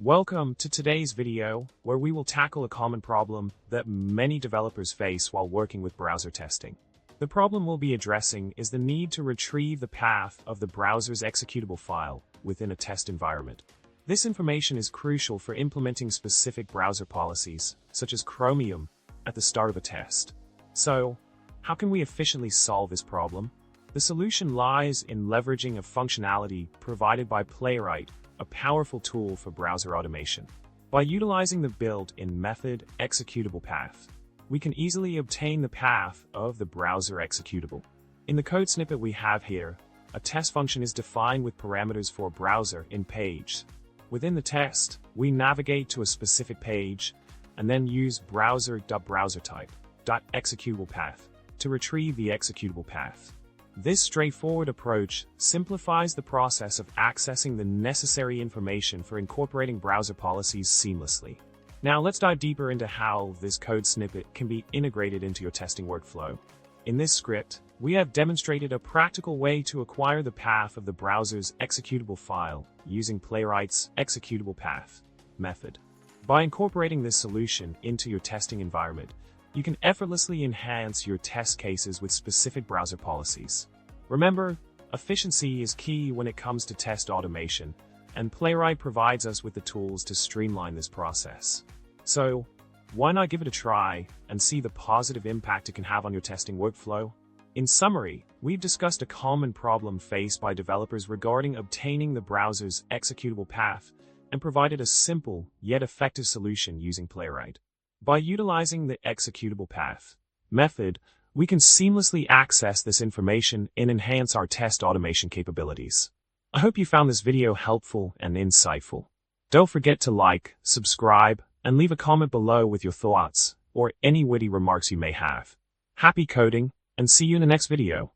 Welcome to today's video, where we will tackle a common problem that many developers face while working with browser testing. The problem we'll be addressing is the need to retrieve the path of the browser's executable file within a test environment. This information is crucial for implementing specific browser policies, such as Chromium, at the start of a test. So, how can we efficiently solve this problem? The solution lies in leveraging a functionality provided by Playwright, a powerful tool for browser automation. By utilizing the built-in method executablePath, we can easily obtain the path of the browser executable. In the code snippet we have here, a test function is defined with parameters for browser in page. Within the test, we navigate to a specific page and then use browser.browsertype.executable_path to retrieve the executable path. This straightforward approach simplifies the process of accessing the necessary information for incorporating browser policies seamlessly. Now let's dive deeper into how this code snippet can be integrated into your testing workflow. In this script, we have demonstrated a practical way to acquire the path of the browser's executable file using Playwright's executablePath method. By incorporating this solution into your testing environment, you can effortlessly enhance your test cases with specific browser policies. Remember, efficiency is key when it comes to test automation, and Playwright provides us with the tools to streamline this process. So, why not give it a try and see the positive impact it can have on your testing workflow? In summary, we've discussed a common problem faced by developers regarding obtaining the browser's executable path and provided a simple yet effective solution using Playwright. By utilizing the executablePath method, we can seamlessly access this information and enhance our test automation capabilities. I hope you found this video helpful and insightful. Don't forget to like, subscribe, and leave a comment below with your thoughts or any witty remarks you may have. Happy coding, and see you in the next video.